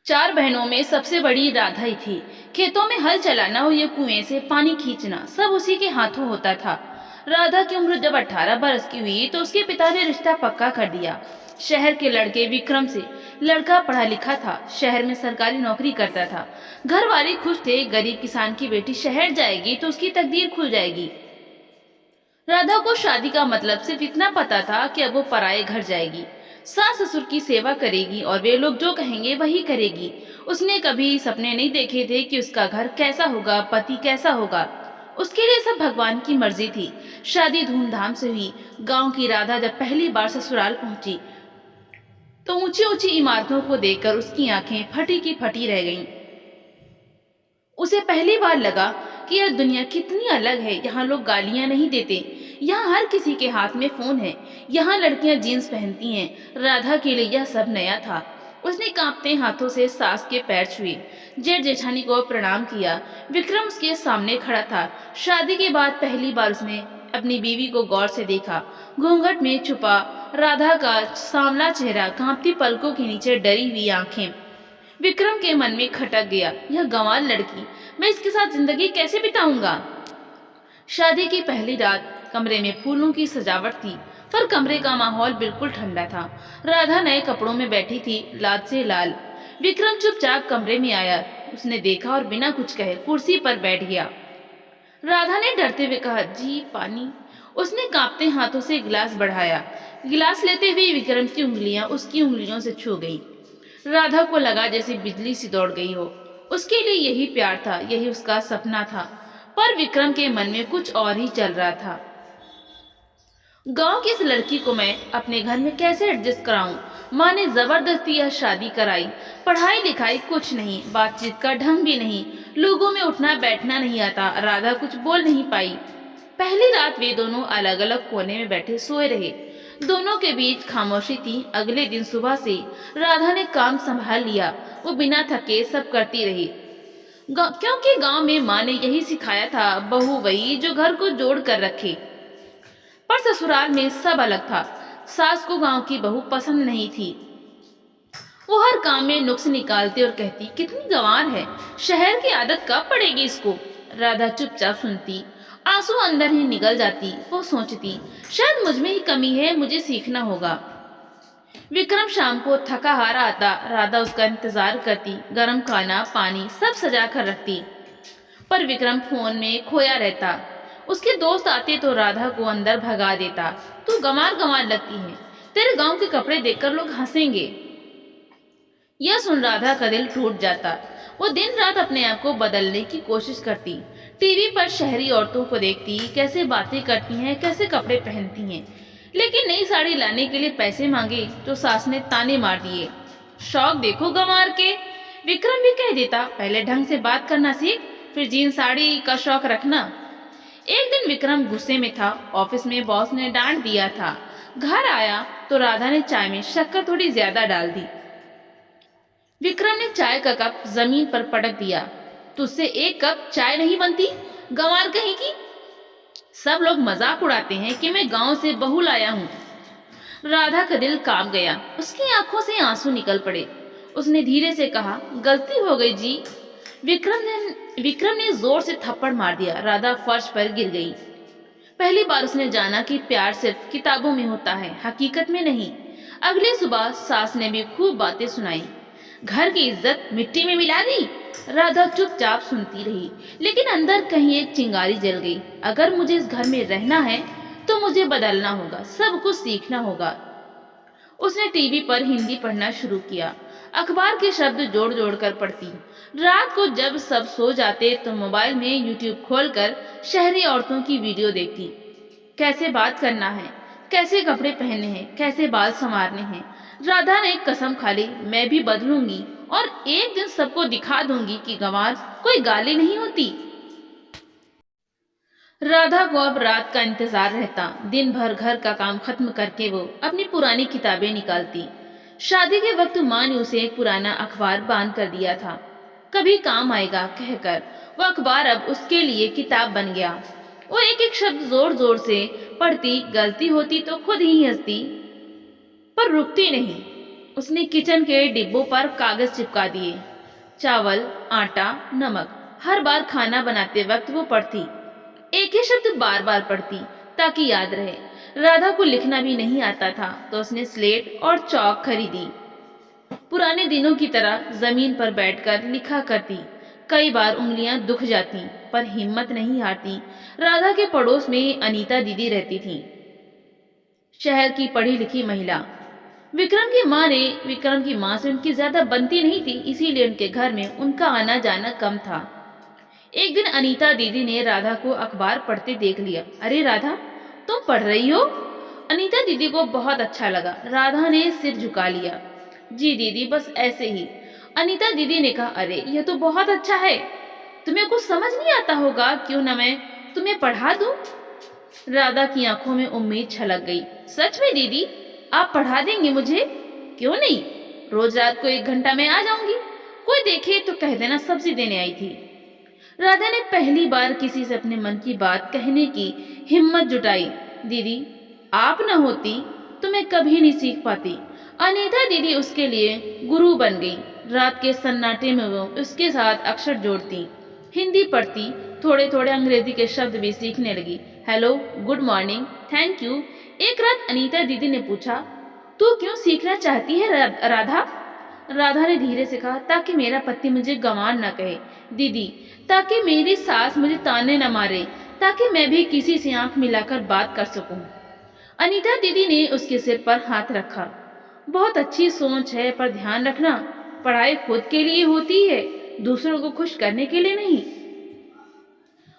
चार बहनों में सबसे बड़ी राधा ही थी। खेतों में हल चलाना और ये कुएं से पानी खींचना सब उसी के हाथों होता था। राधा की उम्र जब 18 बरस की हुई तो उसके पिता ने रिश्ता पक्का कर दिया। शहर के लड़के विक्रम से। लड़का पढ़ा लिखा था, शहर में सरकारी नौकरी करता था। घर वाले खुश थे, गरीब किसान की बेटी शहर जाएगी तो उसकी तकदीर खुल जाएगी। राधा को शादी का मतलब सिर्फ इतना पता था कि अब वो पराये घर जाएगी, सास ससुर की सेवा करेगी और वे लोग जो कहेंगे वही करेगी। उसने कभी सपने नहीं देखे थे कि उसका घर कैसा होगा, पति कैसा होगा। उसके लिए सब भगवान की मर्जी थी। शादी धूमधाम से हुई। गांव की राधा जब पहली बार ससुराल पहुंची तो ऊंची ऊंची इमारतों को देखकर उसकी आंखें फटी की फटी रह गईं। उसे पहली बार लगा कि यह दुनिया कितनी अलग है। यहाँ लोग गालियां नहीं देते, यहाँ हर किसी के हाथ में फोन है, यहाँ लड़कियां जीन्स पहनती हैं। राधा के लिए यह सब नया था। उसने कांपते हाथों से सास के पैर छुए, जेठ जेठानी को प्रणाम किया। विक्रम उसके सामने खड़ा था। शादी के बाद पहली बार उसने अपनी बीवी को गौर से देखा। घूंघट में छुपा राधा का सांवला चेहरा, कांपती पलकों के नीचे डरी हुई आंखें। विक्रम के मन में खटक गया, यह गंवार लड़की, मैं इसके साथ जिंदगी कैसे बिताऊंगा। शादी की पहली रात कमरे में फूलों की सजावट थी, पर कमरे का माहौल बिल्कुल ठंडा था। राधा नए कपड़ों में बैठी थी, लाल से लाल। विक्रम चुपचाप कमरे में आया। उसने देखा और बिना कुछ कहे कुर्सी पर बैठ गया। राधा ने डरते हुए कहा, जी पानी। उसने कांपते हाथों से गिलास बढ़ाया। गिलास लेते हुए विक्रम की उंगलियां उसकी उंगलियों से छू गईं। राधा को लगा जैसे बिजली सी दौड़ गई हो। उसके लिए यही प्यार था, यही उसका सपना था। पर विक्रम के मन में कुछ और ही चल रहा था। गांव की इस लड़की को मैं अपने घर में कैसे एडजस्ट कराऊं। माँ ने जबरदस्ती यह शादी कराई। पढ़ाई लिखाई कुछ नहीं, बातचीत का ढंग भी नहीं, लोगों में उठना बैठना नहीं आता। राधा कुछ बोल नहीं पाई। पहली रात वे दोनों अलग अलग कोने में बैठे सोए रहे। दोनों के बीच खामोशी थी। अगले दिन सुबह से राधा ने काम संभाल लिया। वो बिना थके सब करती रही, क्योंकि गांव में माँ ने यही सिखाया था, बहू वही जो घर को जोड़ कर रखे। पर ससुराल में सब अलग था। सास को गांव की बहू पसंद नहीं थी। वो हर काम में नुक्स निकालती और कहती, कितनी गंवार है, शहर की आदत कब पड़ेगी इसको। राधा चुपचाप सुनती, आंसू अंदर ही निकल जाती। वो सोचती, शायद मुझ में ही कमी है, मुझे सीखना होगा। विक्रम शाम को थका हारा आता। राधा उसका इंतजार करती, गर्म खाना पानी सब सजा कर रखती। पर विक्रम फोन में खोया रहता। उसके दोस्त आते तो राधा को अंदर भगा देता। तू गंवार गंवार लगती है, तेरे गांव के कपड़े देखकर लोग हंसेंगे। यह सुन राधा का दिल टूट जाता। वो दिन रात अपने आप को बदलने की कोशिश करती। टीवी पर शहरी औरतों को देखती, कैसे बातें करती हैं, कैसे कपड़े पहनती हैं। लेकिन नई साड़ी लाने के लिए पैसे मांगे तो सास ने ताने मार दिए। शौक देखो गंवार के। विक्रम भी कह देता, पहले ढंग से बात करना सीख, फिर जीन साड़ी का शौक रखना। एक दिन विक्रम गुस्से में था। ऑफिस में बॉस ने डांट दिया था। घर आया तो राधा ने चाय में शक्कर थोड़ी ज्यादा डाल दी। विक्रम ने चाय का कप जमीन पर पटक दिया। तुझसे एक कप चाय नहीं बनती, गंवार कहेगी। सब लोग मजाक उड़ाते हैं कि मैं गांव से बहू लाया हूँ। राधा का दिल कांप गया। उसकी आंखों से आंसू निकल पड़े। उसने धीरे से कहा, गलती हो गई जी। विक्रम ने जोर से थप्पड़ मार दिया। राधा फर्श पर गिर गई। पहली बार उसने जाना कि प्यार सिर्फ किताबों में होता है, हकीकत में नहीं। अगली सुबह सास ने भी खूब बातें सुनाई। घर की इज्जत मिट्टी में मिला दी। राधा चुपचाप सुनती रही, लेकिन अंदर कहीं एक चिंगारी जल गई। अगर मुझे इस घर में रहना है तो मुझे बदलना होगा, सब कुछ सीखना होगा। उसने टीवी पर हिंदी पढ़ना शुरू किया। अखबार के शब्द जोड़ जोड़ कर पढ़ती। रात को जब सब सो जाते तो मोबाइल में यूट्यूब खोलकर शहरी औरतों की वीडियो देखती। कैसे बात करना है, कैसे कपड़े पहनने हैं, कैसे बाल संवारने हैं। राधा ने कसम खा ली, मैं भी बदलूंगी और एक दिन सबको दिखा दूंगी कि गंवार कोई गाली नहीं होती। राधा को अब रात का इंतजार रहता। दिन भर घर का काम खत्म करके वो अपनी पुरानी किताबें निकालती। शादी के वक्त माँ ने उसे एक पुराना अखबार बांध कर दिया था, कभी काम आएगा कहकर। वो अखबार अब उसके लिए किताब बन गया। वो एक एक शब्द जोर जोर से पढ़ती, गलती होती तो खुद ही हंसती, पर रुकती नहीं। उसने किचन के डिब्बों पर कागज चिपका दिए। चावल, आटा, नमक। हर बार खाना बनाते वक्त वो पढ़ती, एक ही शब्द बार बार पढ़ती ताकि याद रहे। राधा को लिखना भी नहीं आता था तो उसने स्लेट और चौक खरीदी। पुराने दिनों की तरह जमीन पर बैठकर लिखा करती। कई बार उंगलियां दुख जाती पर हिम्मत नहीं हारती। राधा के पड़ोस में अनीता दीदी रहती थी, शहर की पढ़ी लिखी महिला। विक्रम की माँ से उनकी ज्यादा बनती नहीं थी, इसीलिए उनके घर में उनका आना जाना कम था। एक दिन अनीता दीदी ने राधा को अखबार पढ़ते देख लिया। अरे राधा, तुम पढ़ रही हो? अनीता दीदी को बहुत अच्छा लगा। राधा ने सिर झुका लिया। जी दीदी, बस ऐसे ही। अनीता दीदी ने कहा, अरे यह तो बहुत अच्छा है। तुम्हें कुछ समझ नहीं आता होगा, क्यों ना मैं तुम्हें पढ़ा दूं? राधा की आंखों में उम्मीद छलक गई। सच में दीदी, आप पढ़ा देंगे मुझे? क्यों नहीं, रोज रात को 1 घंटा में आ जाऊंगी। कोई देखे तो कह देना सब्जी देने आई थी। राधा ने पहली बार किसी से अपने मन की बात कहने की हिम्मत जुटाई। दीदी, आप न होती तो मैं कभी नहीं सीख पाती। अनीता दीदी उसके लिए गुरु बन गई। रात के सन्नाटे में वो उसके साथ अक्षर जोड़ती, हिंदी पढ़ती, थोड़े थोड़े अंग्रेजी के शब्द भी सीखने लगी। Hello, good morning, thank you. एक रात अनीता दीदी ने पूछा, तू क्यों सीखना चाहती है राधा? राधा ने धीरे से कहा, ताकि मेरा पति मुझे गंवार न कहे दीदी, ताकि मेरी सास मुझे ताने न मारे, ताकि मैं भी किसी से आंख मिलाकर बात कर सकूं। अनीता दीदी ने उसके सिर पर हाथ रखा। बहुत अच्छी सोच है, पर ध्यान रखना, पढ़ाई खुद के लिए होती है, दूसरों को खुश करने के लिए नहीं।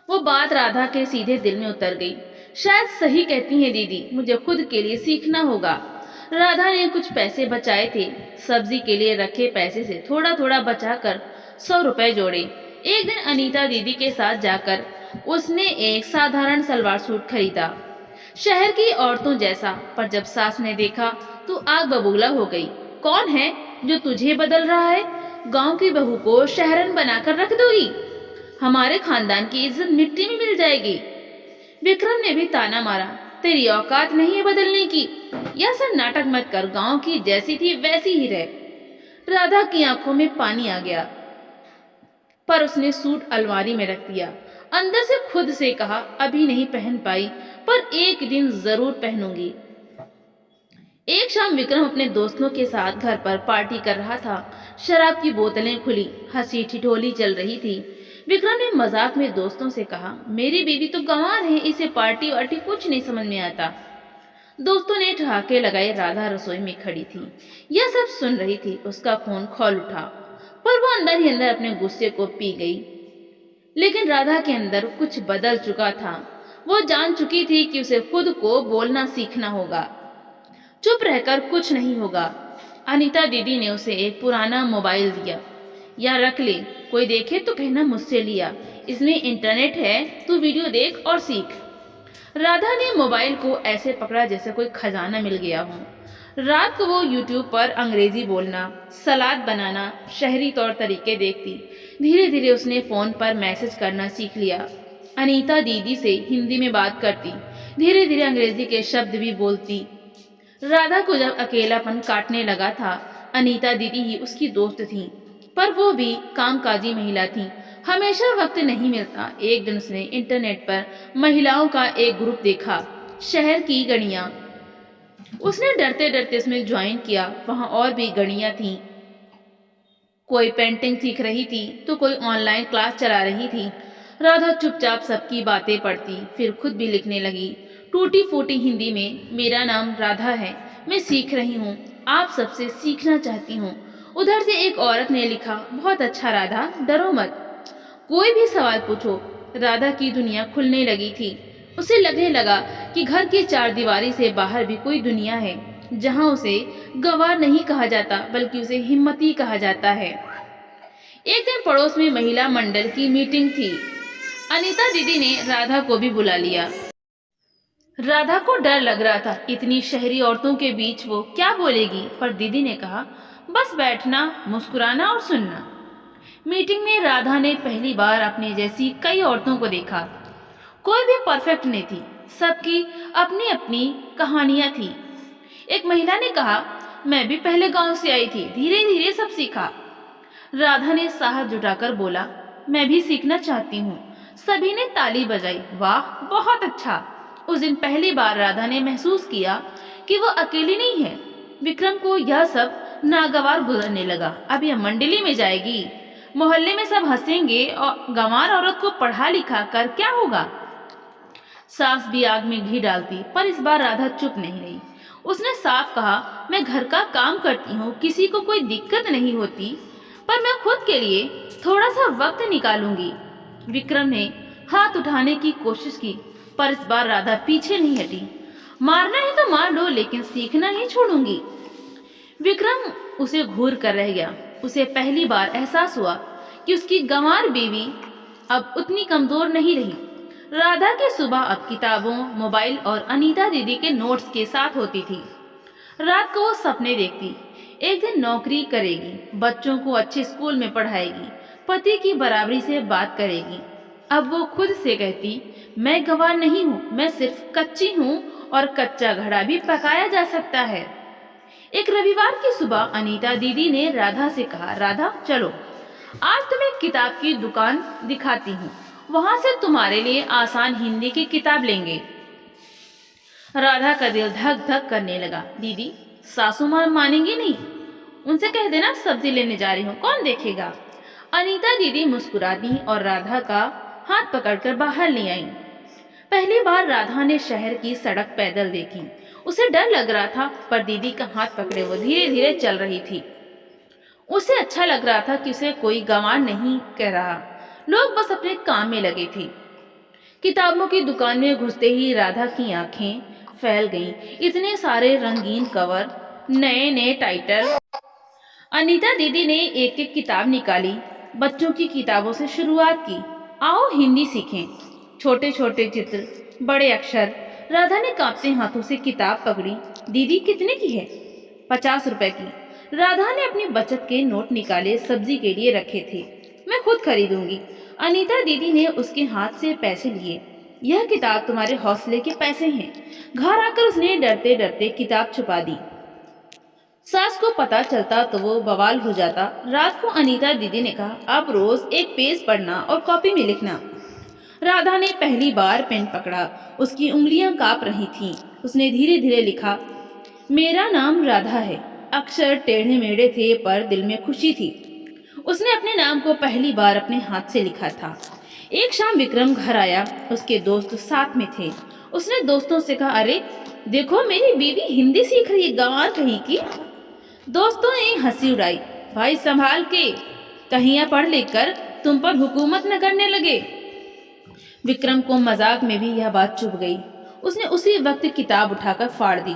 वो बात राधा के सीधे दिल में उतर गई। शायद सही कहती हैं दीदी, मुझे खुद के लिए सीखना होगा। राधा ने कुछ पैसे बचाए थे। सब्जी के लिए रखे पैसे से थोड़ा थोड़ा बचाकर 100 रुपए जोड़े। एक दिन अनीता दीदी के साथ जाकर उसने एक साधारण सलवार सूट खरीदा, शहर की औरतों जैसा। पर जब सास ने देखा तो आग बबूला हो गई। कौन है जो तुझे बदल रहा है? गांव की बहू को शहरन बनाकर रख दोगी? हमारे खानदान की इज्जत मिट्टी में मिल जाएगी। विक्रम ने भी ताना मारा, तेरी औकात नहीं है बदलने की। यह सब नाटक मत कर, गांव की जैसी थी वैसी ही रह। राधा की आंखों में पानी आ गया, पर उसने सूट अलमारी में रख दिया। अंदर से खुद से कहा, अभी नहीं पहन पाई, पर एक दिन जरूर पहनूंगी। एक शाम विक्रम अपने दोस्तों के साथ घर पर पार्टी कर रहा था। शराब की बोतलें खुली, हंसी ठिठोली चल रही थी। विक्रम ने मजाक में दोस्तों से कहा, मेरी बीवी तो गंवार है, इसे पार्टी वार्टी कुछ नहीं समझ में आता। दोस्तों ने ठहाके लगाए। राधा रसोई में खड़ी थी, यह सब सुन रही थी। उसका खून खौल उठा, पर वो अंदर ही अंदर अपने गुस्से को पी गई। लेकिन राधा के अंदर कुछ बदल चुका था। वो जान चुकी थी कि उसे खुद को बोलना सीखना होगा। चुप रहकर कुछ नहीं होगा। अनीता दीदी ने उसे एक पुराना मोबाइल दिया। या रख ले, कोई देखे तो कहना मुझसे लिया, इसमें इंटरनेट है, तू वीडियो देख और सीख। राधा ने मोबाइल को ऐसे पकड़ा जैसे कोई खजाना मिल गया हो। रात को वो यूट्यूब पर अंग्रेजी बोलना, सलाद बनाना, शहरी तौर तरीके देखती। धीरे धीरे उसने फोन पर मैसेज करना सीख लिया। अनीता दीदी से हिंदी में बात करती, धीरे धीरे अंग्रेजी के शब्द भी बोलती। राधा को जब अकेलापन काटने लगा था, अनीता दीदी ही उसकी दोस्त थी, पर वो भी कामकाजी महिला थी। हमेशा वक्त नहीं मिलता। एक दिन उसने इंटरनेट पर महिलाओं का एक ग्रुप देखा, शहर की गणियां। उसने डरते डरते उसमें ज्वाइन किया। वहां और भी गणियां थीं। कोई पेंटिंग सीख रही थी तो कोई ऑनलाइन क्लास चला रही थी। राधा चुपचाप सबकी बातें पढ़ती, फिर खुद भी लिखने लगी, टूटी फूटी हिंदी में। मेरा नाम राधा है, मैं सीख रही हूँ, आप सबसे सीखना चाहती हूँ। उधर से एक औरत ने लिखा, बहुत अच्छा राधा, डरो मत, कोई भी सवाल पूछो। राधा की दुनिया खुलने लगी थी। उसे लगने लगा कि घर की चारदीवारी से बाहर भी कोई दुनिया है, जहाँ उसे गंवार नहीं कहा जाता बल्कि उसे हिम्मती कहा जाता है। एक दिन पड़ोस में महिला मंडल की मीटिंग थी। अनीता दीदी ने राधा को भी बुला लिया। राधा को डर लग रहा था, इतनी शहरी औरतों के बीच वो क्या बोलेगी, पर दीदी ने कहा, बस बैठना, मुस्कुराना और सुनना। मीटिंग में राधा ने पहली बार अपने जैसी कई औरतों को देखा। कोई भी परफेक्ट नहीं थी, सबकी अपनी अपनी कहानियां थी। एक महिला ने कहा, मैं भी पहले गांव से आई थी, धीरे धीरे सब सीखा। राधा ने साहस जुटाकर बोला, मैं भी सीखना चाहती हूँ। सभी ने ताली बजाई। वाह, बहुत अच्छा। उस दिन पहली बार राधा ने महसूस किया कि वो अकेली नहीं है। विक्रम को यह सब नागवार गुजरने लगा। अब यह मंडली में जाएगी, मोहल्ले में सब हंसेंगे और गंवार औरत को पढ़ा लिखा कर क्या होगा। सास भी आग में घी डालती, पर इस बार राधा चुप नहीं रही। उसने साफ कहा, मैं घर का काम करती हूँ, किसी को कोई दिक्कत नहीं होती, पर मैं खुद के लिए थोड़ा सा वक्त निकालूंगी। विक्रम ने हाथ उठाने की कोशिश की, पर इस बार राधा पीछे नहीं हटी। मारना है तो मार लो, लेकिन सीखना ही छोड़ूंगी। विक्रम उसे घूर कर रह गया। उसे पहली बार एहसास हुआ कि उसकी गंवार बीवी अब उतनी कमजोर नहीं रही। राधा की सुबह अब किताबों, मोबाइल और अनीता दीदी के नोट्स के साथ होती थी। रात को वो सपने देखती, एक दिन नौकरी करेगी, बच्चों को अच्छे स्कूल में पढ़ाएगी, पति की बराबरी से बात करेगी। अब वो खुद से कहती, मैं गंवार नहीं हूँ, मैं सिर्फ कच्ची हूँ और कच्चा घड़ा भी पकाया जा सकता है। एक रविवार की सुबह अनीता दीदी ने राधा से कहा, राधा चलो, आज तुम्हें किताब की दुकान दिखाती हूँ, वहां से तुम्हारे लिए आसान हिंदी की किताब लेंगे। राधा का दिल धक धक करने लगा। दीदी, सासू माँ मानेंगी नहीं, उनसे कह देना सब्जी लेने जा रही हूँ, कौन देखेगा। अनीता दीदी मुस्कुरा दी और राधा का हाथ पकड़कर बाहर ले आई। पहली बार राधा ने शहर की सड़क पैदल देखी। उसे डर लग रहा था, पर दीदी का हाथ पकड़े वो धीरे धीरे चल रही थी। उसे अच्छा लग रहा था कि उसे कोई गंवार नहीं कह रहा, लोग बस अपने काम में लगे थे। किताबों की दुकान में घुसते ही राधा की आंखें फैल गईं। इतने सारे रंगीन कवर, नए नए टाइटल। अनीता दीदी ने एक एक किताब निकाली, बच्चों की किताबों से शुरुआत की। आओ हिंदी सीखें। छोटे छोटे चित्र, बड़े अक्षर। राधा ने कांपते हाथों से किताब पकड़ी। दीदी, कितने की है? 50 रुपए की। राधा ने अपनी बचत के नोट निकाले, सब्जी के लिए रखे थे। मैं खुद खरीदूंगी। अनीता दीदी ने उसके हाथ से पैसे लिए। यह किताब तुम्हारे हौसले के पैसे हैं। घर आकर उसने डरते डरते किताब छुपा दी। सास को पता चलता तो वो बवाल हो जाता। रात को अनीता दीदी ने कहा, अब रोज एक पेज पढ़ना और कॉपी में लिखना। राधा ने पहली बार पेन पकड़ा। उसकी उंगलियां कांप रही थीं। उसने धीरे धीरे लिखा, मेरा नाम राधा है। अक्षर टेढ़े मेढ़े थे, पर दिल में खुशी थी। उसने अपने नाम को पहली बार अपने हाथ से लिखा था। एक शाम विक्रम घर आया। उसके दोस्त साथ में थे। उसने दोस्तों से कहा, अरे देखो, मेरी बीवी हिंदी सीख रही है, गंवार कहीं की। दोस्तों ने हंसी उड़ाई। भाई संभाल के, कहीं यह पढ़ लिख कर तुम पर हुकूमत न करने लगे। विक्रम को मजाक में भी यह बात चुभ गई। उसने उसी वक्त किताब उठाकर फाड़ दी।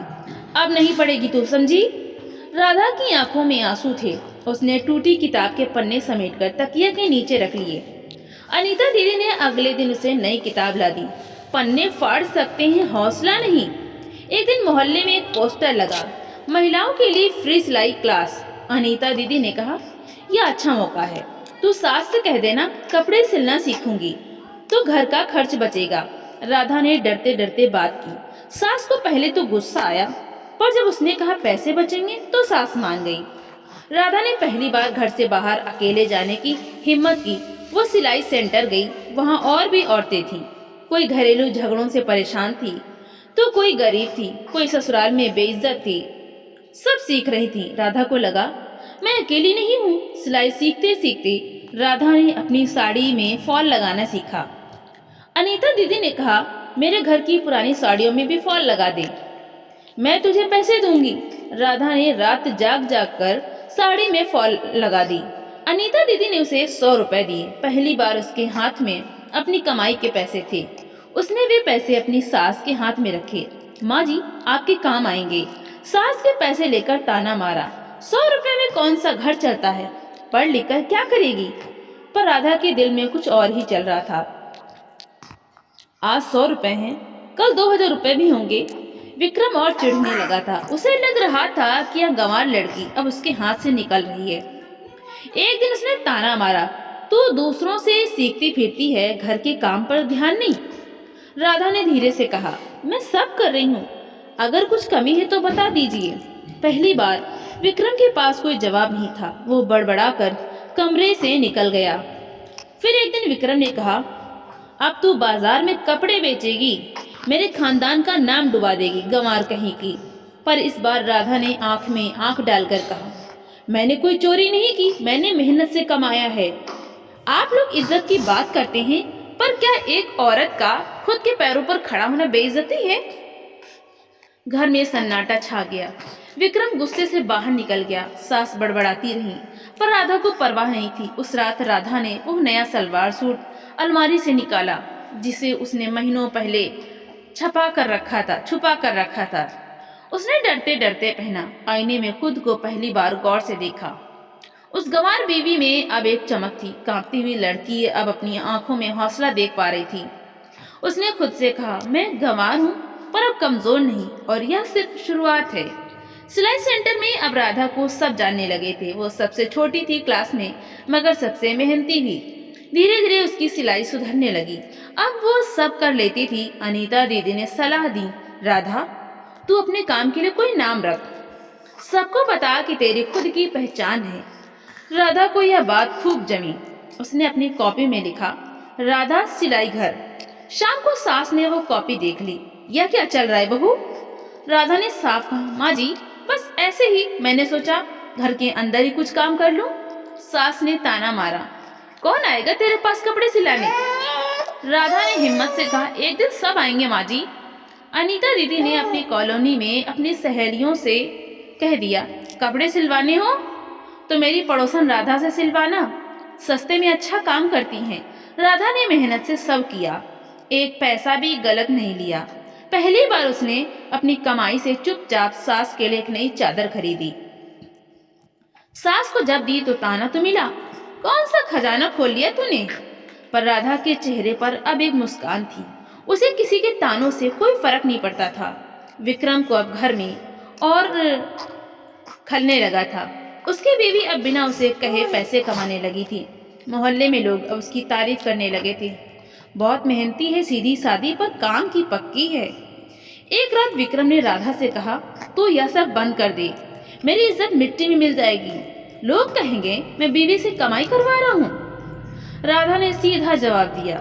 अब नहीं पढ़ेगी तू, समझी? राधा की आंखों में आंसू थे। उसने टूटी किताब के पन्ने समेटकर तकिया के नीचे रख लिए। अनीता दीदी ने अगले दिन उसे नई किताब ला दी। पन्ने फाड़ सकते हैं, हौसला नहीं। एक दिन मोहल्ले में एक पोस्टर लगा, महिलाओं के लिए फ्री सिलाई क्लास। अनीता दीदी ने कहा, यह अच्छा मौका है, तू सास से कह देना कपड़े सिलना सीखूंगी तो घर का खर्च बचेगा। राधा ने डरते डरते बात की। सास को पहले तो गुस्सा आया, पर जब उसने कहा पैसे बचेंगे तो सास मान गई। राधा ने पहली बार घर से बाहर अकेले जाने की हिम्मत की। वो सिलाई सेंटर गई। वहाँ और भी औरतें थीं। कोई घरेलू झगड़ों से परेशान थी, तो कोई गरीब थी, कोई ससुराल में बेइज्जत थी। सब सीख रही थी। राधा को लगा, मैं अकेली नहीं हूँ। सिलाई सीखते सीखते राधा ने अपनी साड़ी में फॉल लगाना सीखा। अनीता दीदी ने कहा, मेरे घर की पुरानी साड़ियों में भी फॉल लगा दे, मैं तुझे पैसे दूंगी। राधा ने रात जाग जाग कर साड़ी में फॉल लगा दी। अनीता दीदी ने उसे 100 रुपए दिए। पहली बार उसके हाथ में अपनी कमाई के पैसे थे। उसने वे पैसे अपनी सास के हाथ में रखे। माँ जी, आपके काम आएंगे। सास के पैसे लेकर ताना मारा। 100 रुपए में कौन सा घर चलता है, पढ़ लिख कर क्या करेगी। पर राधा के दिल में कुछ और ही चल रहा था। आज 100 रुपए हैं, कल 2000 रुपए भी होंगे। विक्रम और चिढ़ने लगा था। उसे लग रहा था कि यह गंवार लड़की अब उसके हाथ से निकल रही है। एक दिन उसने ताना मारा, तू दूसरों से सीखती फिरती है, घर के काम पर ध्यान नहीं। राधा ने धीरे से कहा, मैं सब कर रही हूँ, अगर कुछ कमी है तो बता दीजिए। पहली बार विक्रम के पास कोई जवाब नहीं था। वो बड़बड़ाकर कमरे से निकल गया। फिर एक दिन विक्रम ने कहा, अब तू बाजार में कपड़े बेचेगी, मेरे खानदान का नाम डुबा देगी, गंवार कहीं की। पर इस बार राधा ने आंख में आंख डालकर कहा, मैंने कोई चोरी नहीं की, मैंने मेहनत से कमाया है। आप लोग इज्जत की बात करते हैं, पर क्या एक औरत का खुद के पैरों पर खड़ा होना बेइज्जती है? घर में सन्नाटा छा गया। विक्रम गुस्से से बाहर निकल गया। सास बड़बड़ाती रही, पर राधा को परवाह नहीं थी। उस रात राधा ने वो नया सलवार सूट अलमारी से निकाला जिसे उसने महीनों पहले छुपा कर रखा था। उसने डरते डरते पहना। आईने में खुद को पहली बार गौर से देखा। उस गंवार बीवी में अब एक चमक थी। कांपती हुई लड़की अब अपनी आंखों में हौसला देख पा रही थी। उसने खुद से कहा, मैं गंवार हूँ पर अब कमजोर नहीं, और यह सिर्फ शुरुआत है। सिलाई सेंटर में अब राधा को सब जानने लगे थे। वो सबसे छोटी थी क्लास में, मगर सबसे मेहनती भी। धीरे धीरे उसकी सिलाई सुधरने लगी। अब वो सब कर लेती थी। अनीता दीदी ने सलाह दी, राधा तू अपने काम के लिए कोई नाम रख, सबको बता कि तेरी खुद की पहचान है। राधा को यह बात खूब जमी। उसने अपनी कॉपी में लिखा, राधा सिलाई घर। शाम को सास ने वो कॉपी देख ली। यह क्या चल रहा है बहू? राधा ने साफ कहा, माँ जी बस ऐसे ही, मैंने सोचा घर के अंदर ही कुछ काम कर लूं। सास ने ताना मारा, कौन आएगा तेरे पास कपड़े सिलाने? राधा ने हिम्मत से कहा, एक दिन सब आएंगे माँ जी। अनीता दीदी ने अपनी कॉलोनी में अपनी सहेलियों से कह दिया, कपड़े सिलवाने हो तो मेरी पड़ोसन राधा से सिलवाना, सस्ते में अच्छा काम करती हैं। राधा ने मेहनत से सब किया, एक पैसा भी गलत नहीं लिया। पहली बार उसने अपनी कमाई से चुपचाप सास के लिए एक नई चादर खरीदी। सास को जब दी तो ताना तो मिला, कौन सा खजाना खोल लिया तूने? पर राधा के चेहरे पर अब एक मुस्कान थी। उसे किसी के तानों से कोई फर्क नहीं पड़ता था। विक्रम को अब घर में और खलने लगा था। उसकी बीवी अब बिना उसे कहे पैसे कमाने लगी थी। मोहल्ले में लोग अब उसकी तारीफ करने लगे थे, बहुत मेहनती है, सीधी सादी पर काम की पक्की है। एक रात विक्रम ने राधा से कहा, तू यह सब बंद कर दे, मेरी इज्जत मिट्टी में मिल जाएगी, लोग कहेंगे मैं बीवी से कमाई करवा रहा हूँ। राधा ने सीधा जवाब दिया,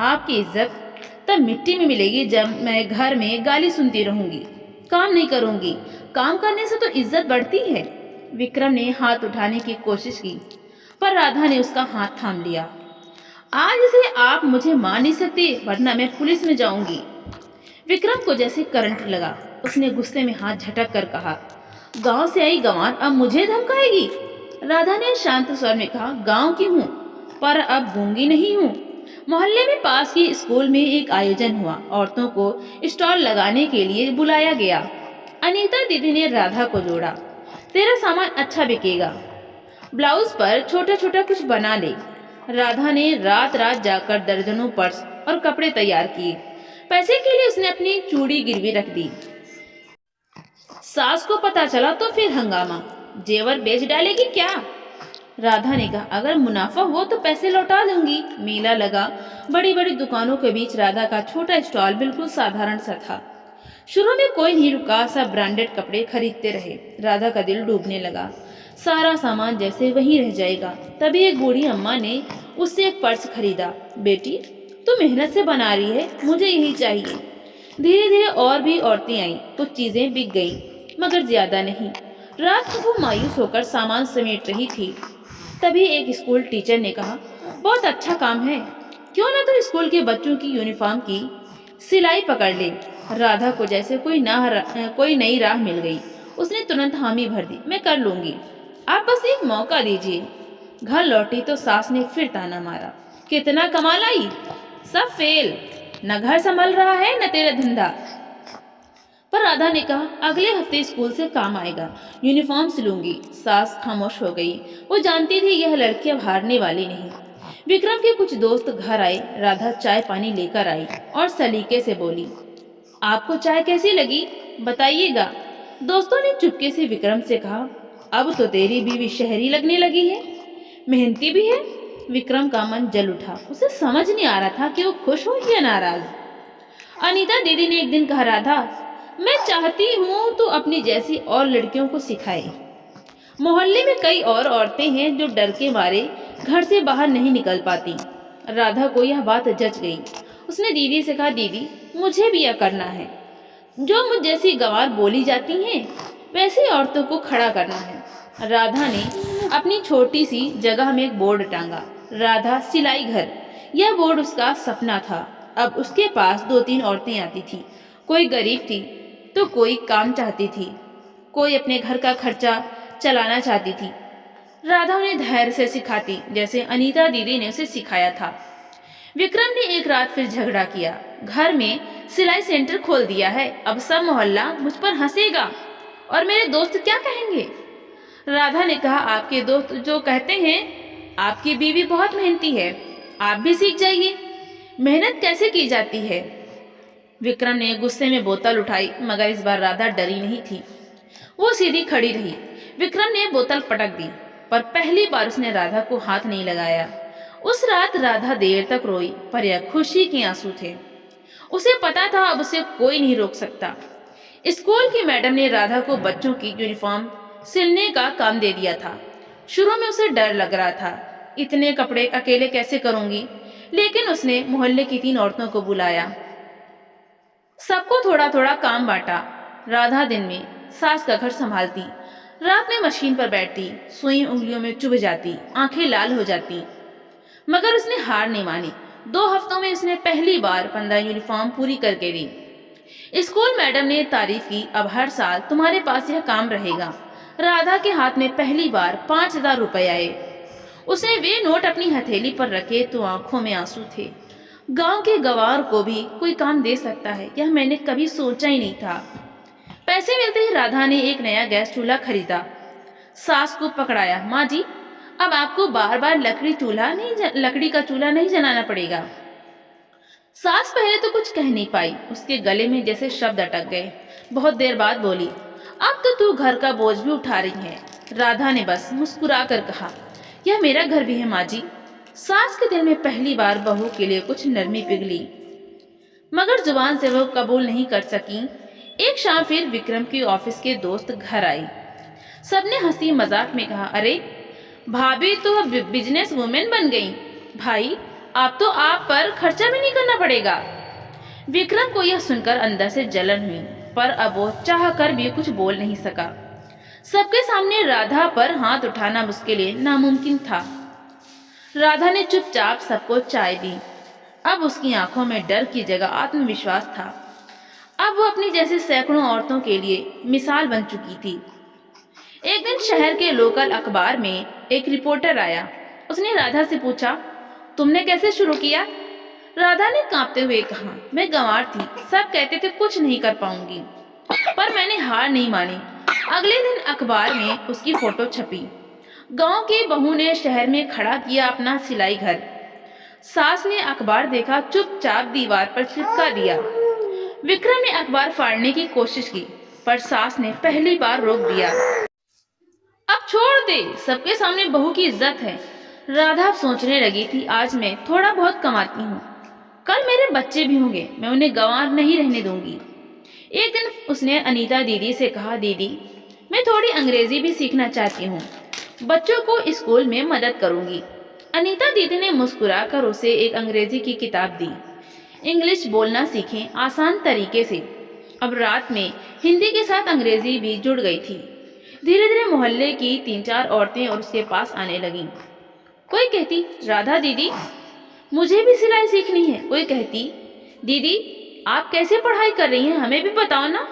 आपकी इज्जत तब मिट्टी में मिलेगी जब मैं घर में गाली सुनती रहूंगी, काम नहीं करूंगी। काम करने से तो इज्जत बढ़ती है। विक्रम ने हाथ उठाने की कोशिश की, पर राधा ने उसका हाथ थाम लिया। आज से आप मुझे मार नहीं सकते, वरना मैं पुलिस में जाऊंगी। विक्रम को जैसे करंट लगा। उसने गुस्से में हाथ झटक कर कहा, गांव से आई गंवार अब मुझे धमकाएगी? राधा ने शांत स्वर में कहा, गांव की हूँ पर अब गूंगी नहीं हूँ। मोहल्ले में पास की स्कूल में एक आयोजन हुआ। औरतों को स्टॉल लगाने के लिए बुलाया गया। अनीता दीदी ने राधा को जोड़ा, तेरा सामान अच्छा बिकेगा, ब्लाउज पर छोटा छोटा कुछ बना ले। राधा ने रात रात जाकर दर्जनों पर्स और कपड़े तैयार किए। पैसे के लिए उसने अपनी चूड़ी गिरवी रख दी। सास को पता चला तो फिर हंगामा, जेवर बेच डालेगी क्या? राधा ने कहा, अगर मुनाफा हो तो पैसे लौटा दूंगी। मेला लगा। बड़ी बड़ी दुकानों के बीच राधा का छोटा स्टॉल बिल्कुल साधारण सा था। शुरू में कोई नहीं रुका, सब ब्रांडेड कपड़े खरीदते रहे। राधा का दिल डूबने लगा, सारा सामान जैसे वहीं रह जाएगा। तभी एक बूढ़ी अम्मा ने उससे एक पर्स खरीदा। बेटी तू मेहनत से बना रही है, मुझे यही चाहिए। धीरे धीरे और भी औरतें आईं, कुछ चीजें बिक गईं, मगर ज्यादा नहीं। रात को वो मायूस होकर सामान समेट रही थी। तभी एक स्कूल टीचर ने कहा, बहुत अच्छा काम है, क्यों ना तो स्कूल के बच्चों की यूनिफॉर्म की सिलाई पकड़ ले। राधा को जैसे कोई नई राह मिल गई। उसने तुरंत हामी भर दी, मैं कर लूंगी, आप बस एक मौका दीजिए। घर लौटी तो सास ने फिर ताना मारा, कितना कमा लाई, सब फेल, न घर संभल रहा है न तेरा धंधा। पर राधा ने कहा, अगले हफ्ते स्कूल से काम आएगा, यूनिफॉर्म सिलूंगी। सास खामोश हो गई। वो जानती थी यह लड़की अब हारने वाली नहीं। विक्रम के कुछ दोस्त घर आए। राधा चाय पानी लेकर आई और सलीके से बोली, आपको चाय कैसी लगी, बताइएगा। दोस्तों ने चुपके से विक्रम से कहा, अब तो तेरी बीवी शहरी लगने लगी है, मेहनती भी है। विक्रम का मन जल उठा। उसे समझ नहीं आ रहा था कि वो खुश हो या नाराज। अनीता दीदी ने एक दिन कहा, राधा मैं चाहती हूँ तू अपनी जैसी और लड़कियों को सिखाए, मोहल्ले में कई और औरतें हैं जो डर के मारे घर से बाहर नहीं निकल पाती। राधा को यह बात जच गई। उसने दीदी से कहा, दीदी मुझे भी यह करना है। जो मुझ जैसी गंवार बोली जाती हैं वैसे औरतों को खड़ा करना है। राधा ने अपनी छोटी सी जगह में एक बोर्ड टांगा, राधा सिलाई घर। यह बोर्ड उसका सपना था। अब उसके पास 2-3 औरतें आती थी। कोई गरीब थी तो कोई काम चाहती थी, कोई अपने घर का खर्चा चलाना चाहती थी। राधा उन्हें धैर्य से सिखाती जैसे अनीता दीदी ने उसे सिखाया था। विक्रम ने एक रात फिर झगड़ा किया। घर में सिलाई सेंटर खोल दिया है, अब सब मोहल्ला मुझ पर हंसेगा और मेरे दोस्त क्या कहेंगे। राधा ने कहा, आपके दोस्त जो कहते हैं, आपकी बीवी बहुत मेहनती है, आप भी सीख जाइए मेहनत कैसे की जाती है। विक्रम ने गुस्से में बोतल उठाई, मगर इस बार राधा डरी नहीं थी। वो सीधी खड़ी रही। विक्रम ने बोतल पटक दी, पर पहली बार उसने राधा को हाथ नहीं लगाया। उस रात राधा देर तक रोई, पर यह खुशी के आंसू थे। उसे पता था अब उसे कोई नहीं रोक सकता। स्कूल की मैडम ने राधा को बच्चों की यूनिफॉर्म सिलने का काम दे दिया था। शुरू में उसे डर लग रहा था, इतने कपड़े अकेले कैसे करूंगी, लेकिन उसने मोहल्ले की 3 औरतों को बुलाया। सबको थोड़ा थोड़ा काम बांटा। राधा दिन में सास का घर संभालती, रात में मशीन पर बैठती, सुई उंगलियों में चुभ जाती, आंखें लाल हो जाती, मगर उसने हार नहीं मानी। 2 हफ्तों में उसने पहली बार 15 यूनिफॉर्म पूरी करके दी। स्कूल मैडम ने तारीफ की, अब हर साल तुम्हारे पास यह काम रहेगा। राधा के हाथ में पहली बार 5,000 रुपए आए। उसने वे नोट अपनी हथेली पर रखे तो आंखों में आंसू थे। गांव के गंवार को भी कोई काम दे सकता है, यह मैंने कभी सोचा ही नहीं था। पैसे मिलते ही राधा ने एक नया गैस चूल्हा खरीदा। सास को पकड़ाया, माँ जी अब आपको बार बार लकड़ी का चूल्हा नहीं जलाना पड़ेगा। सास पहले तो कुछ कह नहीं पाई, उसके गले में जैसे शब्द अटक गए। बहुत देर बाद बोली, अब तो तू घर का बोझ भी उठा रही है। राधा ने बस मुस्कुरा कर कहा, यह मेरा घर भी है माँ जी। सास के दिल में पहली बार बहू के लिए कुछ नरमी पिघली, मगर जुबान से वह कबूल नहीं कर सकी। एक शाम फिर विक्रम की ऑफिस के दोस्त घर आई। सबने हंसी मजाक में कहा, अरे भाभी तो अब बिजनेस वुमेन बन गई। भाई अब तो आप पर खर्चा भी नहीं करना पड़ेगा। विक्रम को यह सुनकर अंदर से जलन हुई, पर अब वो चाह कर भी कुछ बोल नहीं सका। सबके सामने राधा पर हाथ उठाना उसके लिए नामुमकिन था। राधा ने चुपचाप सबको चाय दी। अब उसकी आंखों में डर की जगह आत्मविश्वास था। अब वो अपनी जैसे सैकड़ों औरतों के लिए मिसाल बन चुकी थी। एक दिन शहर के लोकल अखबार में एक रिपोर्टर आया। उसने राधा से पूछा, तुमने कैसे शुरू किया? राधा ने कांपते हुए कहा, मैं गंवार थी, सब कहते थे कुछ नहीं कर पाऊंगी, पर मैंने हार नहीं मानी। अगले दिन अखबार में उसकी फोटो छपी। गांव की बहू ने शहर में खड़ा किया अपना सिलाई घर। सास ने अखबार देखा, चुपचाप दीवार पर चिपका दिया। विक्रम ने अखबार फाड़ने की कोशिश की, पर सास ने पहली बार रोक दिया। अब छोड़ दे, सबके सामने बहू की इज्जत है। राधा सोचने लगी थी, आज मैं थोड़ा बहुत कमाती हूँ, कल मेरे बच्चे भी होंगे, मैं उन्हें गंवार नहीं रहने दूंगी। एक दिन उसने अनीता दीदी से कहा, दीदी मैं थोड़ी अंग्रेजी भी सीखना चाहती हूँ, बच्चों को स्कूल में मदद करूंगी। अनीता दीदी ने मुस्कुराकर उसे एक अंग्रेजी की किताब दी। इंग्लिश बोलना सीखें आसान तरीके से। अब रात में हिंदी के साथ अंग्रेजी भी जुड़ गई थी। धीरे धीरे मोहल्ले की 3-4 औरतें और उसके पास आने लगीं। कोई कहती, राधा दीदी मुझे भी सिलाई सीखनी है। कोई कहती, दीदी आप कैसे पढ़ाई कर रही हैं, हमें भी बताओ ना।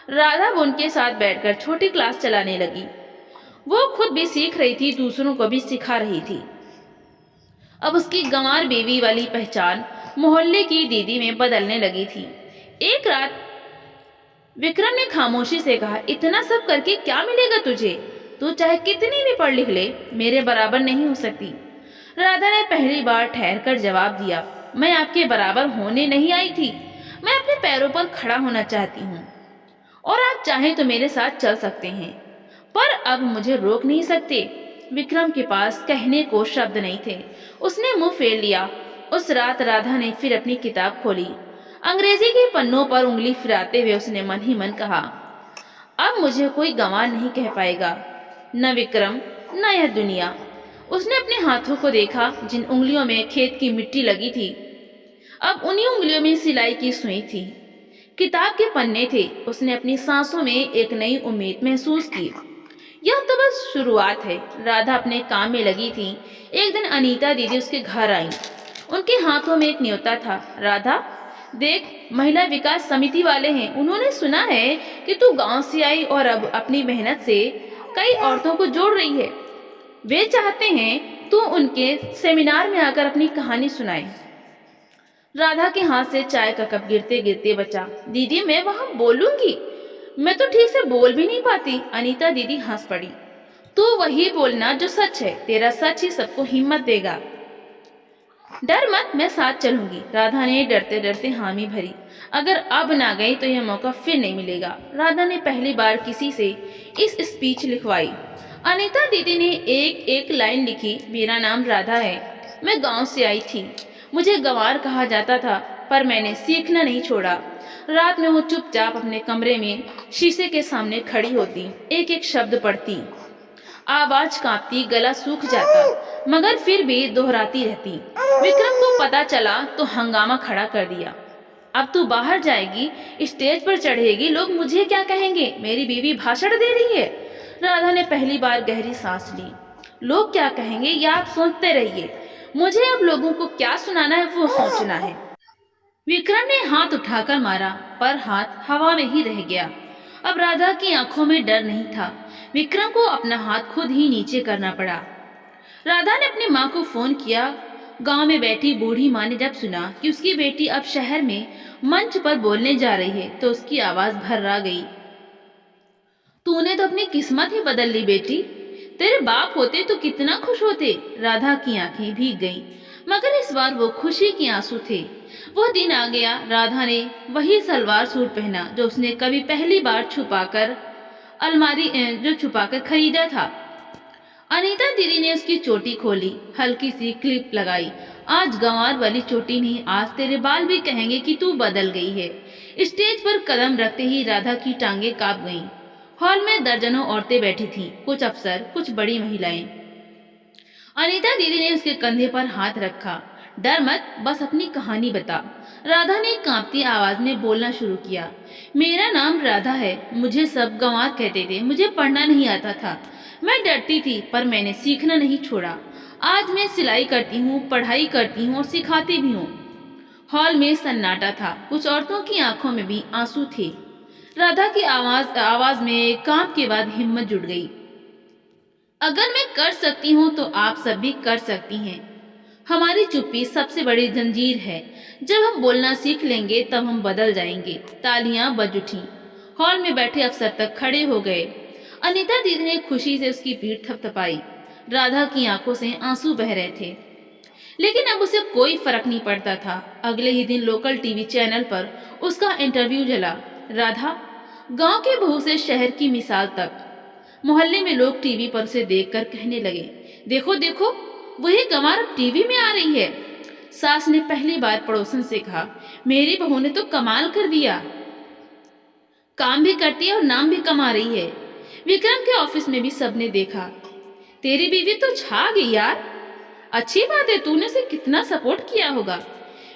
राधा उनके साथ बैठकर छोटी क्लास चलाने लगी। वो खुद भी सीख रही थी, दूसरों को भी सिखा रही थी। अब उसकी गंवार बेवी वाली पहचान मोहल्ले की दीदी में बदलने लगी थी। एक रात विक्रम ने खामोशी से कहा, इतना सब करके क्या मिलेगा तुझे? तू चाहे कितनी भी पढ़ लिख ले, मेरे बराबर नहीं हो सकती। राधा ने पहली बार ठहर कर जवाब दिया, मैं आपके बराबर होने नहीं आई थी, मैं अपने पैरों पर खड़ा होना चाहती हूँ, और आप चाहें तो मेरे साथ चल सकते हैं, पर अब मुझे रोक नहीं सकते। विक्रम के पास कहने को शब्द नहीं थे, उसने मुंह फेर लिया। उस रात राधा ने फिर अपनी किताब खोली। अंग्रेजी के पन्नों पर उंगली फिराते हुए उसने मन ही मन कहा, अब मुझे कोई गंवार नहीं कह पाएगा। न विक्रम, न यह दुनिया। उसने अपने हाथों को देखा जिन उंगलियों में खेत की मिट्टी लगी थी, अब उन्हीं उंगलियों में सिलाई की सुई थी, किताब के पन्ने थे। उसने अपनी सांसों में एक नई उम्मीद महसूस की। यह तो बस शुरुआत है। राधा अपने काम में लगी थी। एक दिन अनीता दीदी उसके घर आई। उनके हाथों में एक न्योता था। राधा, देख, महिला विकास समिति वाले हैं। उन्होंने सुना है कि तू गांव से आई और अब अपनी मेहनत से कई औरतों को जोड़ रही है। वे चाहते हैं तू उनके सेमिनार में आकर अपनी कहानी सुनाए। राधा के हाथ से चाय का कप गिरते गिरते बचा। दीदी, मैं वहां बोलूंगी? मैं तो ठीक से बोल भी नहीं पाती। अनीता दीदी हंस पड़ी। तू वही बोलना जो सच है। तेरा सच ही सबको हिम्मत देगा। डर मत, मैं साथ चलूंगी। राधा ने डरते डरते हामी भरी। अगर अब ना गई तो यह मौका फिर नहीं मिलेगा। राधा ने पहली बार किसी से इस स्पीच लिखवाई। अनीता दीदी ने एक एक लाइन लिखी। मेरा नाम राधा है, मैं गांव से आई थी। मुझे गंवार कहा जाता था, पर मैंने सीखना नहीं छोड़ा। रात में वो चुपचाप अपने कमरे में शीशे के सामने खड़ी होती, एक एक शब्द पढ़ती। आवाज कांपती, गला सूख जाता, मगर फिर भी दोहराती रहती। विक्रम को पता चला तो हंगामा खड़ा कर दिया। अब तू बाहर जाएगी, स्टेज पर चढ़ेगी, लोग मुझे क्या कहेंगे? मेरी बीवी भाषण दे रही है। राधा ने पहली बार गहरी सांस ली। लोग क्या कहेंगे या आप सोचते रहिए, मुझे अब लोगों को क्या सुनाना है वो सोचना है। विक्रम ने हाथ उठाकर मारा, पर हाथ हवा में ही रह गया। अब राधा की आंखों में डर नहीं था। विक्रम को अपना हाथ खुद ही नीचे करना पड़ा। राधा ने अपनी माँ को फोन किया। गांव में बैठी बूढ़ी माँ ने जब सुना कि उसकी बेटी अब शहर में मंच पर बोलने जा रही है तो उसकी आवाज भर्रा गई। तूने तो अपनी किस्मत ही बदल ली बेटी। तेरे बाप होते तो कितना खुश होते। राधा की आंखें भीग गईं, मगर इस बार वो खुशी के आंसू थे। वो दिन आ गया। राधा ने वही सलवार सूट पहना जो उसने कभी पहली बार छुपाकर खरीदा था। अनीता दीदी ने उसकी चोटी खोली, हल्की सी क्लिप लगाई। आज गंवार वाली चोटी नहीं, आज तेरे बाल भी कहेंगे कि तू बदल गई है। स्टेज पर कदम रखते ही राधा की टांगें कांप गईं। हॉल में दर्जनों औरतें बैठी थीं, कुछ अफसर, कुछ बड़ी महिलाएं। अनीता दीदी ने उसके कंधे पर हाथ रखा। डर मत, बस अपनी कहानी बता। राधा ने कांपती आवाज में बोलना शुरू किया। मेरा नाम राधा है। मुझे सब गंवार कहते थे। मुझे पढ़ना नहीं आता था। मैं डरती थी, पर मैंने सीखना नहीं छोड़ा। आज मैं सिलाई करती हूँ, पढ़ाई करती हूँ और सिखाती भी हूँ। हॉल में सन्नाटा था। कुछ औरतों की आंखों में भी आंसू थे। राधा की आवाज में कांप के बाद हिम्मत जुट गई। अगर मैं कर सकती हूँ तो आप सब भी कर सकती हैं। हमारी चुप्पी सबसे बड़ी जंजीर है। जब हम बोलना सीख लेंगे तब हम बदल जाएंगे। तालियां बज उठी। हॉल में बैठे अफसर तक खड़े हो गए। अनीता दीदी ने खुशी से उसकी पीठ थपथपाई। राधा की आंखों से आंसू बह रहे थे, लेकिन अब उसे कोई फर्क नहीं पड़ता था। अगले ही दिन लोकल टीवी चैनल पर उसका इंटरव्यू चला। राधा, गांव की बहू से शहर की मिसाल तक। मोहल्ले में लोग टीवी पर उसे देखकर कहने लगे, देखो देखो, वही गंवार अब टीवी में आ रही है। सास ने पहली बार पड़ोसन से कहा, मेरी बहू ने तो कमाल कर दिया, काम भी करती है और नाम भी कमा रही है। विक्रम के ऑफिस में भी सबने देखा, तेरी बीवी तो छा गई यार। अच्छी बात है, तूने उसे कितना सपोर्ट किया होगा।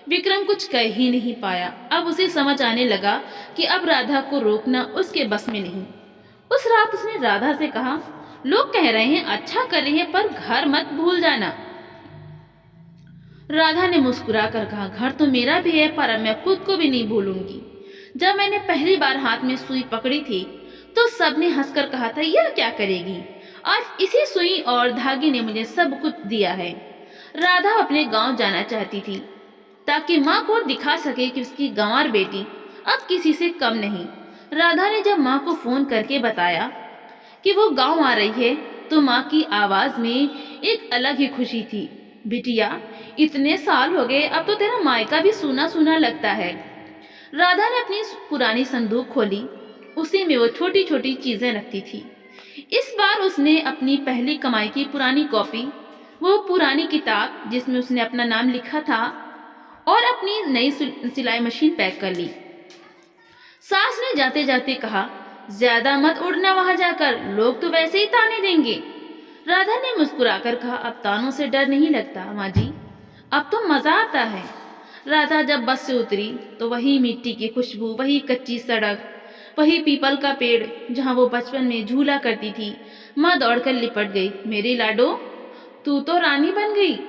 विक्रम कुछ कह ही नहीं पाया। अब उसे समझ आने लगा कि अब राधा को रोकना उसके बस में नहीं। उस रात उसने राधा से कहा, लोग कह रहे हैं अच्छा कर रही है, पर घर मत भूल जाना। राधा ने मुस्कुरा कर कहा, घर तो मेरा भी है, पर मैं खुद को भी नहीं भूलूंगी। जब मैंने पहली बार हाथ में सुई पकड़ी थी तो सबने हंसकर कहा था, यह क्या करेगी। आज इसी सुई और धागे ने मुझे सब कुछ दिया है। राधा अपने गांव जाना चाहती थी ताकि माँ को दिखा सके कि उसकी गंवार बेटी अब किसी से कम नहीं। राधा ने जब माँ को फोन करके बताया कि वो गांव आ रही है तो माँ की आवाज में एक अलग ही खुशी थी। बिटिया, इतने साल हो गए, अब तो तेरा मायका भी सूना सूना लगता है। राधा ने अपनी पुरानी संदूक खोली। उसी में वो छोटी छोटी चीजें रखती थी। इस बार उसने अपनी पहली कमाई की पुरानी कॉपी, वो पुरानी किताब जिसमें उसने अपना नाम लिखा था, और अपनी नई सिलाई मशीन पैक कर ली। सास ने जाते जाते कहा, ज्यादा मत उड़ना वहां जाकर, लोग तो वैसे ही ताने देंगे। राधा ने मुस्कुराकर कहा, अब तानों से डर नहीं लगता माँ जी, अब तो मजा आता है। राधा जब बस से उतरी तो वही मिट्टी की खुशबू, वही कच्ची सड़क, वही पीपल का पेड़ जहाँ वो बचपन में झूला करती थी। माँ दौड़कर लिपट गई, मेरी लाडो तू तो रानी बन गई।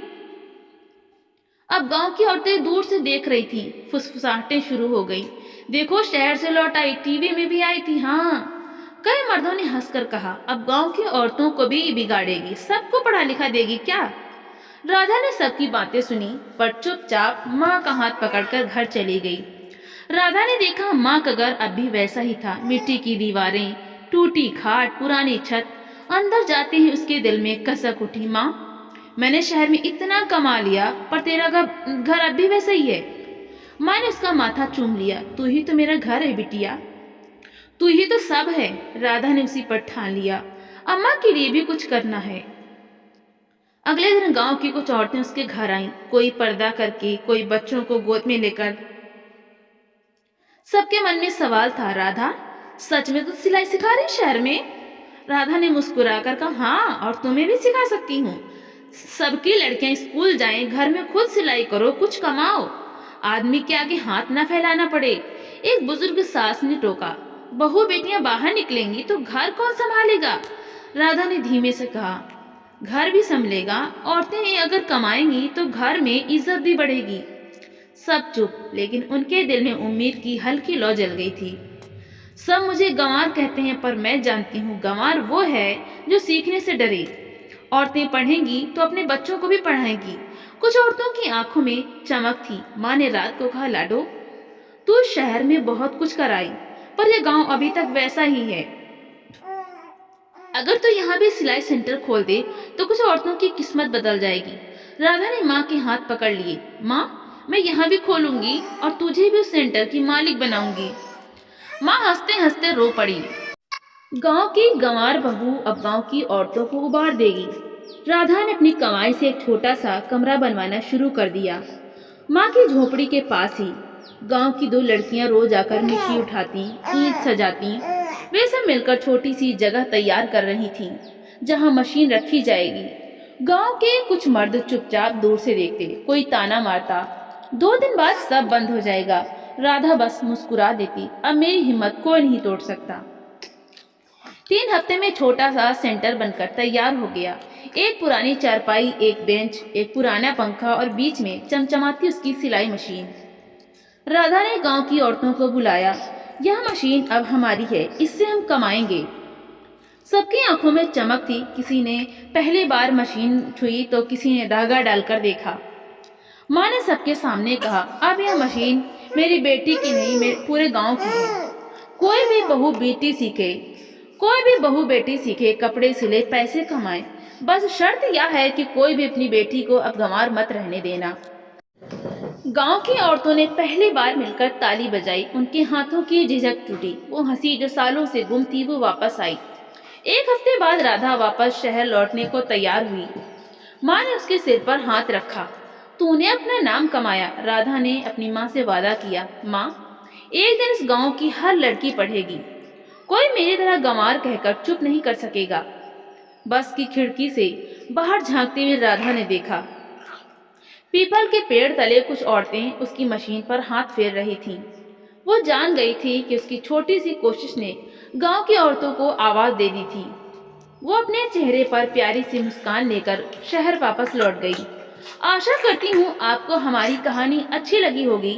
अब गांव की औरतें दूर से देख रही थी, फुसफुसाहटें शुरू हो गई। देखो शहर से लौट आई, टीवी में भी आई थी। हाँ, कई मर्दों ने हंसकर कहा, अब गांव की औरतों को भी बिगाड़ेगी, सबको पढ़ा लिखा देगी क्या। राधा ने सबकी बातें सुनी पर चुपचाप माँ का हाथ पकड़कर घर चली गई। राधा ने देखा माँ का घर अब भी वैसा ही था, मिट्टी की दीवारें, टूटी खाट, पुरानी छत। अंदर जाते ही उसके दिल में कसक उठी, माँ मैंने शहर में इतना कमा लिया पर तेरा घर अब भी वैसा ही है। माँ ने उसका माथा चूम लिया, तू ही तो मेरा घर है बिटिया, तू ही तो सब है। राधा ने उसी पर ठान लिया, अम्मा के लिए भी कुछ करना है। अगले दिन गांव की कुछ औरतें उसके घर आईं, कोई पर्दा करके, कोई बच्चों को गोद में लेकर। सबके मन में सवाल था, राधा सच में तो सिलाई सिखा रही शहर में। राधा ने मुस्कुराकर कहा, हाँ, और तुम्हें भी सिखा सकती हूँ। सबकी लड़कियां स्कूल जाएं, घर में खुद सिलाई करो, कुछ कमाओ, आदमी के आगे हाथ ना फैलाना पड़े। एक बुजुर्ग सास ने टोका, बहू बेटियां बाहर निकलेंगी तो घर कौन संभालेगा। राधा ने धीमे से कहा, घर भी संभलेगा, औरतें अगर कमाएंगी तो घर में इज्जत भी बढ़ेगी। सब चुप, लेकिन उनके दिल में उम्मीद की हल्की लौ जल गई थी। सब मुझे गंवार कहते हैं पर मैं जानती हूँ गंवार वो है जो सीखने से डरे। औरतें पढ़ेंगी तो अपने बच्चों को भी पढ़ाएंगी। कुछ औरतों की आंखों में चमक थी। माँ ने रात को कहा, लाडो तू शहर में बहुत कुछ कराई पर यह गांव अभी तक वैसा ही है। अगर तू यहाँ भी सिलाई सेंटर खोल दे तो कुछ औरतों की किस्मत बदल जाएगी। राधा ने माँ के हाथ पकड़ लिए, माँ मैं यहाँ भी खोलूंगी और तुझे भी उस सेंटर की मालिक बनाऊंगी। माँ हंसते हंसते रो पड़ी, गांव की गंवार बहू अब गांव की औरतों को उबार देगी। राधा ने अपनी कमाई से एक छोटा सा कमरा बनवाना शुरू कर दिया, माँ की झोपड़ी के पास ही। गांव की दो लड़कियां रोज आकर मिट्टी उठाती, ईंट सजाती। वे सब मिलकर छोटी सी जगह तैयार कर रही थीं, जहां मशीन रखी जाएगी। गांव के कुछ मर्द चुपचाप दूर से देखते, कोई ताना मारता, 2 दिन बाद सब बंद हो जाएगा। राधा बस मुस्कुरा देती, अब मेरी हिम्मत कोई नहीं तोड़ सकता। 3 हफ्ते में छोटा सा सेंटर बनकर तैयार हो गया। एक पुरानी चारपाई, एक बेंच, एक पुराना पंखा और बीच में चमचमाती उसकी सिलाई मशीन। राधा ने गांव की औरतों को बुलाया, यह मशीन अब हमारी है, इससे हम कमाएंगे। सबकी आंखों में चमक थी। किसी ने पहली बार मशीन छुई तो किसी ने धागा डालकर देखा। माँ ने सबके सामने कहा, अब यह मशीन मेरी बेटी की नहीं, मेरे पूरे गांव की है। कोई भी बहू बेटी सीखे, कपड़े सिले, पैसे कमाए। बस शर्त यह है कि कोई भी अपनी बेटी को अब गंवार मत रहने देना। गांव की औरतों ने पहली बार मिलकर ताली बजाई, उनके हाथों की झिझक टूटी। वो हंसी जो सालों से गुम थी वो वापस आई। 1 हफ्ते बाद राधा वापस शहर लौटने को तैयार हुई। माँ ने उसके सिर पर हाथ रखा, तूने अपना नाम कमाया। राधा ने अपनी माँ से वादा किया, माँ एक दिन इस गांव की हर लड़की पढ़ेगी, कोई मेरी तरह गंवार कहकर चुप नहीं कर सकेगा। बस की खिड़की से बाहर झांकते हुए राधा ने देखा, पीपल के पेड़ तले कुछ औरतें उसकी मशीन पर हाथ फेर रही थीं। वो जान गई थी कि उसकी छोटी सी कोशिश ने गांव की औरतों को आवाज दे दी थी। वो अपने चेहरे पर प्यारी सी मुस्कान लेकर शहर वापस लौट गई। आशा करती हूँ आपको हमारी कहानी अच्छी लगी होगी।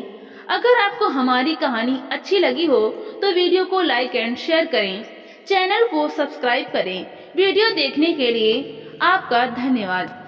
अगर आपको हमारी कहानी अच्छी लगी हो तो वीडियो को लाइक एंड शेयर करें, चैनल को सब्सक्राइब करें। वीडियो देखने के लिए आपका धन्यवाद।